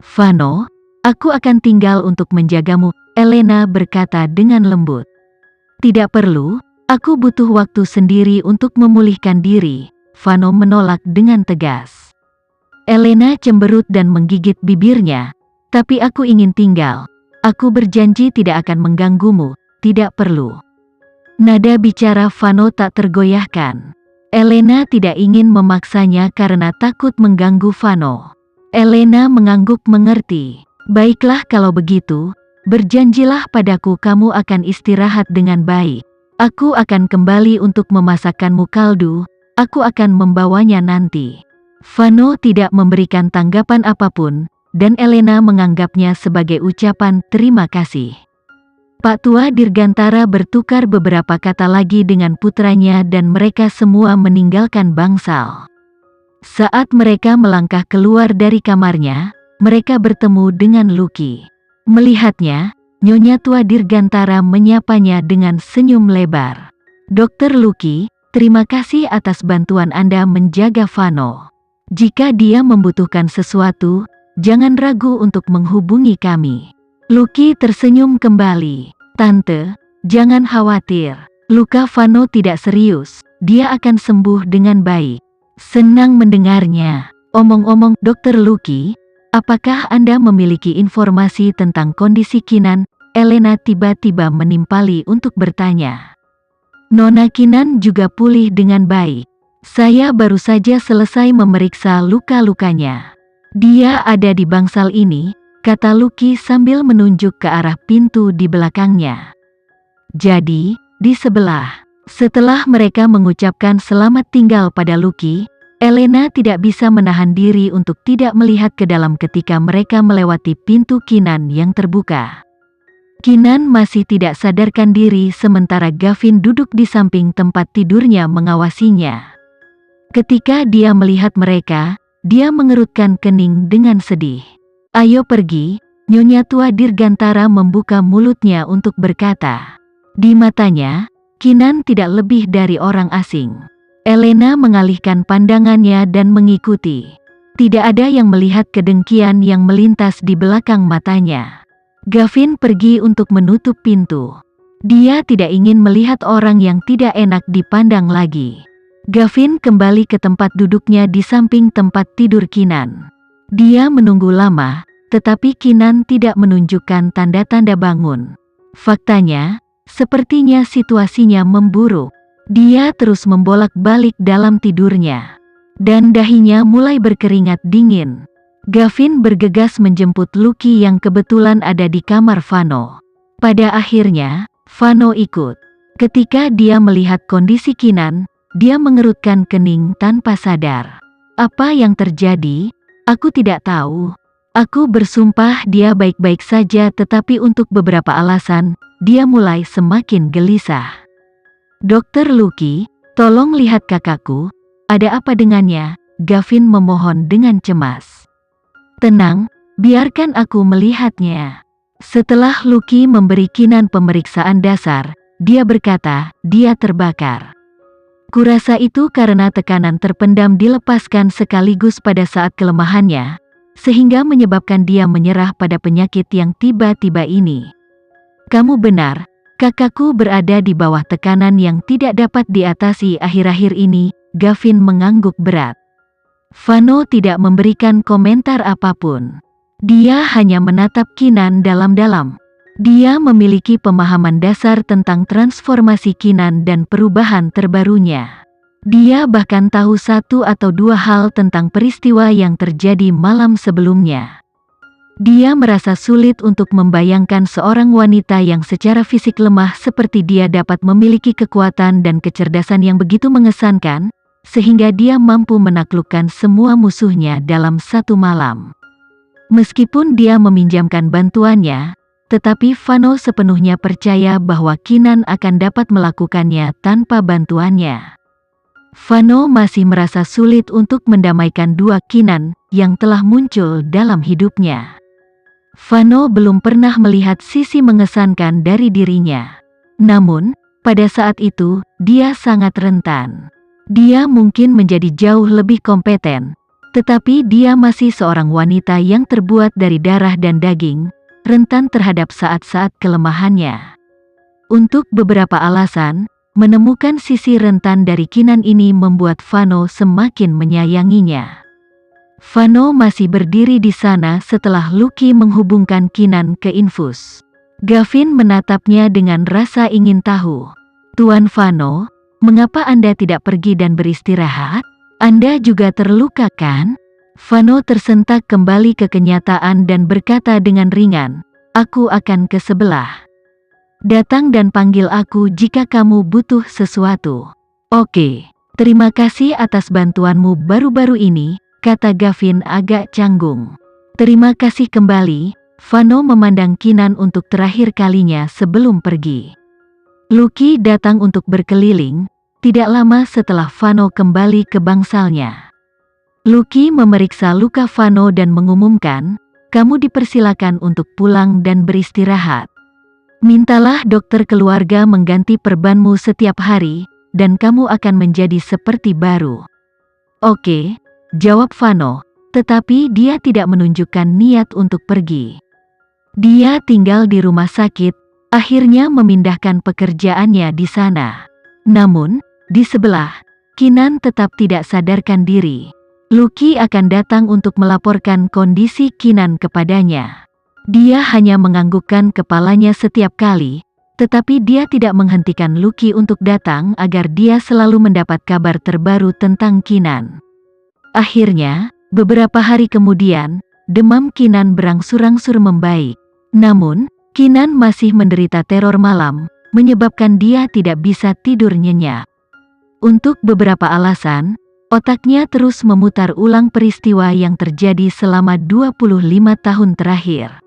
Vano, aku akan tinggal untuk menjagamu, Elena berkata dengan lembut. Tidak perlu, aku butuh waktu sendiri untuk memulihkan diri, Vano menolak dengan tegas. Elena cemberut dan menggigit bibirnya, tapi aku ingin tinggal. Aku berjanji tidak akan mengganggumu, tidak perlu. Nada bicara Vano tak tergoyahkan. Elena tidak ingin memaksanya karena takut mengganggu Vano. Elena mengangguk mengerti. Baiklah kalau begitu, berjanjilah padaku kamu akan istirahat dengan baik. Aku akan kembali untuk memasakkanmu kaldu, aku akan membawanya nanti. Vano tidak memberikan tanggapan apapun, dan Elena menganggapnya sebagai ucapan terima kasih. Pak Tua Dirgantara bertukar beberapa kata lagi dengan putranya dan mereka semua meninggalkan bangsal. Saat mereka melangkah keluar dari kamarnya, mereka bertemu dengan Lucky. Melihatnya, Nyonya Tua Dirgantara menyapanya dengan senyum lebar. Dokter Lucky, terima kasih atas bantuan Anda menjaga Vano. Jika dia membutuhkan sesuatu, jangan ragu untuk menghubungi kami. Lucky tersenyum kembali. Tante, jangan khawatir. Luka Vano tidak serius. Dia akan sembuh dengan baik. Senang mendengarnya. Omong-omong, Dokter Lucky, apakah Anda memiliki informasi tentang kondisi Kinan? Elena tiba-tiba menimpali untuk bertanya. Nona Kinan juga pulih dengan baik. Saya baru saja selesai memeriksa luka-lukanya. Dia ada di bangsal ini, kata Lucky sambil menunjuk ke arah pintu di belakangnya. Jadi, di sebelah. Setelah mereka mengucapkan selamat tinggal pada Lucky, Elena tidak bisa menahan diri untuk tidak melihat ke dalam ketika mereka melewati pintu Kinan yang terbuka. Kinan masih tidak sadarkan diri sementara Gavin duduk di samping tempat tidurnya mengawasinya. Ketika dia melihat mereka, dia mengerutkan kening dengan sedih. Ayo pergi, Nyonya Tua Dirgantara membuka mulutnya untuk berkata. Di matanya, Kinan tidak lebih dari orang asing. Elena mengalihkan pandangannya dan mengikuti. Tidak ada yang melihat kedengkian yang melintas di belakang matanya. Gavin pergi untuk menutup pintu. Dia tidak ingin melihat orang yang tidak enak dipandang lagi. Gavin kembali ke tempat duduknya di samping tempat tidur Kinan. Dia menunggu lama, tetapi Kinan tidak menunjukkan tanda-tanda bangun. Faktanya, sepertinya situasinya memburuk. Dia terus membolak-balik dalam tidurnya. Dan dahinya mulai berkeringat dingin. Gavin bergegas menjemput Lucky yang kebetulan ada di kamar Vano. Pada akhirnya, Vano ikut. Ketika dia melihat kondisi Kinan, dia mengerutkan kening tanpa sadar. Apa yang terjadi? Aku tidak tahu. Aku bersumpah dia baik-baik saja tetapi untuk beberapa alasan, dia mulai semakin gelisah. Dokter Lucky, tolong lihat kakakku, ada apa dengannya? Gavin memohon dengan cemas. Tenang, biarkan aku melihatnya. Setelah Lucky memberi Kinan pemeriksaan dasar, dia berkata, dia terbakar. Kurasa itu karena tekanan terpendam dilepaskan sekaligus pada saat kelemahannya, sehingga menyebabkan dia menyerah pada penyakit yang tiba-tiba ini. Kamu benar, kakakku berada di bawah tekanan yang tidak dapat diatasi akhir-akhir ini, Gavin mengangguk berat. Vano tidak memberikan komentar apapun. Dia hanya menatap Kinan dalam-dalam. Dia memiliki pemahaman dasar tentang transformasi Kinan dan perubahan terbarunya. Dia bahkan tahu 1 atau 2 hal tentang peristiwa yang terjadi malam sebelumnya. Dia merasa sulit untuk membayangkan seorang wanita yang secara fisik lemah seperti dia dapat memiliki kekuatan dan kecerdasan yang begitu mengesankan, sehingga dia mampu menaklukkan semua musuhnya dalam 1 malam. Meskipun dia meminjamkan bantuannya, tetapi Vano sepenuhnya percaya bahwa Kinan akan dapat melakukannya tanpa bantuannya. Vano masih merasa sulit untuk mendamaikan 2 Kinan yang telah muncul dalam hidupnya. Vano belum pernah melihat sisi mengesankan dari dirinya. Namun, pada saat itu, dia sangat rentan. Dia mungkin menjadi jauh lebih kompeten, Tetapi dia masih seorang wanita yang terbuat dari darah dan daging, rentan terhadap saat-saat kelemahannya. Untuk beberapa alasan, menemukan sisi rentan dari Keenan ini membuat Vano semakin menyayanginya. Vano masih berdiri di sana setelah Lucky menghubungkan Keenan ke infus. Gavin menatapnya dengan rasa ingin tahu. "Tuan Vano, mengapa Anda tidak pergi dan beristirahat? Anda juga terluka kan?" Vano tersentak kembali ke kenyataan dan berkata dengan ringan, "Aku akan ke sebelah. Datang dan panggil aku jika kamu butuh sesuatu." "Oke, terima kasih atas bantuanmu baru-baru ini," kata Gavin agak canggung. "Terima kasih kembali." Vano memandang Keenan untuk terakhir kalinya sebelum pergi. Lucky datang untuk berkeliling, tidak lama setelah Vano kembali ke bangsalnya. Lucky memeriksa luka Vano dan mengumumkan, "Kamu dipersilakan untuk pulang dan beristirahat. Mintalah dokter keluarga mengganti perbanmu setiap hari, dan kamu akan menjadi seperti baru." "Oke," jawab Vano, tetapi dia tidak menunjukkan niat untuk pergi. Dia tinggal di rumah sakit, akhirnya memindahkan pekerjaannya di sana. Namun, di sebelah, Keenan tetap tidak sadarkan diri. Lucky akan datang untuk melaporkan kondisi Keenan kepadanya. Dia hanya menganggukkan kepalanya setiap kali, tetapi dia tidak menghentikan Lucky untuk datang agar dia selalu mendapat kabar terbaru tentang Keenan. Akhirnya, beberapa hari kemudian, demam Keenan berangsur-angsur membaik. Namun, Keenan masih menderita teror malam, menyebabkan dia tidak bisa tidur nyenyak. Untuk beberapa alasan, otaknya terus memutar ulang peristiwa yang terjadi selama 25 tahun terakhir.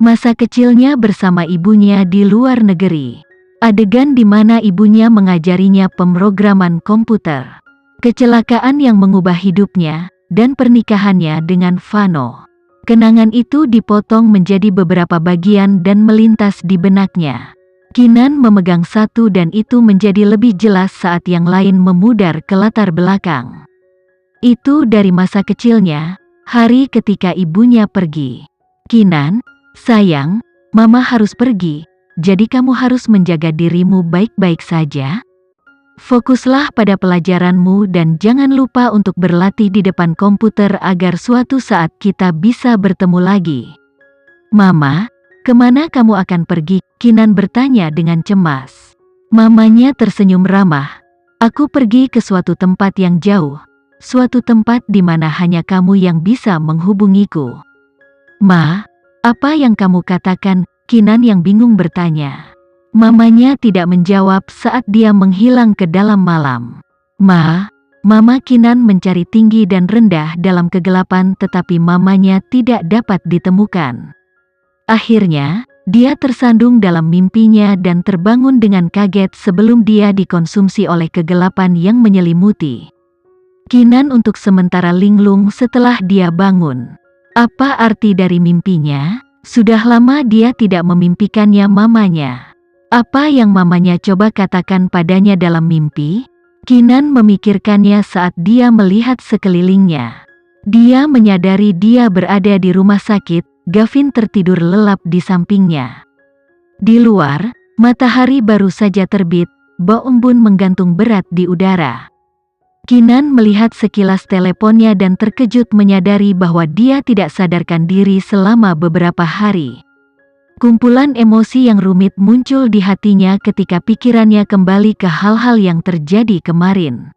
Masa kecilnya bersama ibunya di luar negeri. Adegan di mana ibunya mengajarinya pemrograman komputer. Kecelakaan yang mengubah hidupnya, dan pernikahannya dengan Vano. Kenangan itu dipotong menjadi beberapa bagian dan melintas di benaknya. Keenan memegang satu dan itu menjadi lebih jelas saat yang lain memudar ke latar belakang. Itu dari masa kecilnya, hari ketika ibunya pergi. "Keenan, sayang, Mama harus pergi, jadi kamu harus menjaga dirimu baik-baik saja. Fokuslah pada pelajaranmu dan jangan lupa untuk berlatih di depan komputer agar suatu saat kita bisa bertemu lagi." "Mama, kemana kamu akan pergi?" Keenan bertanya dengan cemas. Mamanya tersenyum ramah. "Aku pergi ke suatu tempat yang jauh, suatu tempat di mana hanya kamu yang bisa menghubungiku." "Ma, apa yang kamu katakan?" Keenan yang bingung bertanya. Mamanya tidak menjawab saat dia menghilang ke dalam malam. Mama Keenan mencari tinggi dan rendah dalam kegelapan tetapi mamanya tidak dapat ditemukan. Akhirnya, dia tersandung dalam mimpinya dan terbangun dengan kaget sebelum dia dikonsumsi oleh kegelapan yang menyelimuti. Keenan untuk sementara linglung setelah dia bangun. Apa arti dari mimpinya? Sudah lama dia tidak memimpikannya mamanya. Apa yang mamanya coba katakan padanya dalam mimpi? Keenan memikirkannya saat dia melihat sekelilingnya. Dia menyadari dia berada di rumah sakit. Gavin tertidur lelap di sampingnya. Di luar, matahari baru saja terbit, bau embun menggantung berat di udara. Keenan melihat sekilas teleponnya dan terkejut menyadari bahwa dia tidak sadarkan diri selama beberapa hari. Kumpulan emosi yang rumit muncul di hatinya ketika pikirannya kembali ke hal-hal yang terjadi kemarin.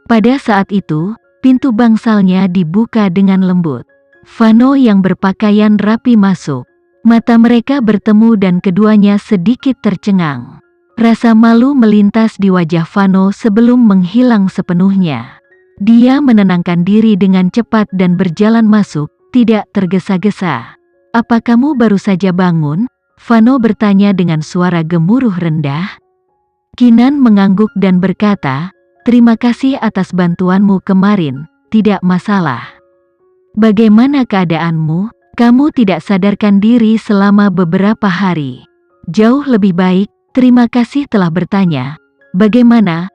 Pada saat itu, pintu bangsalnya dibuka dengan lembut. Vano yang berpakaian rapi masuk. Mata mereka bertemu dan keduanya sedikit tercengang. Rasa malu melintas di wajah Vano sebelum menghilang sepenuhnya. Dia menenangkan diri dengan cepat dan berjalan masuk, tidak tergesa-gesa. "Apa kamu baru saja bangun?" Vano bertanya dengan suara gemuruh rendah. Keenan mengangguk dan berkata, "Terima kasih atas bantuanmu kemarin, tidak masalah." "Bagaimana keadaanmu? Kamu tidak sadarkan diri selama beberapa hari." "Jauh lebih baik, terima kasih telah bertanya." "Bagaimana?"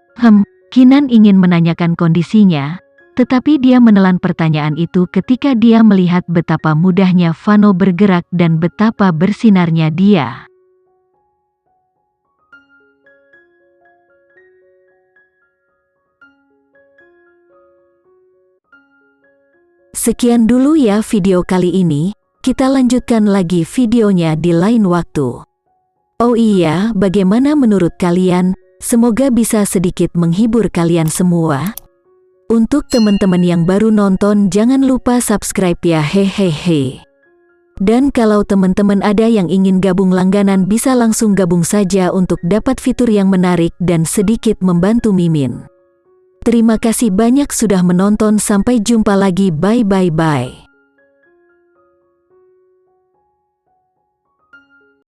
Keenan ingin menanyakan kondisinya, Tetapi dia menelan pertanyaan itu ketika dia melihat betapa mudahnya Vano bergerak dan betapa bersinarnya dia. Sekian dulu ya video kali ini, kita lanjutkan lagi videonya di lain waktu. Oh iya, bagaimana menurut kalian? Semoga bisa sedikit menghibur kalian semua. Untuk teman-teman yang baru nonton, jangan lupa subscribe ya, hehehe. Dan kalau teman-teman ada yang ingin gabung langganan, bisa langsung gabung saja untuk dapat fitur yang menarik dan sedikit membantu Mimin. Terima kasih banyak sudah menonton, sampai jumpa lagi, bye.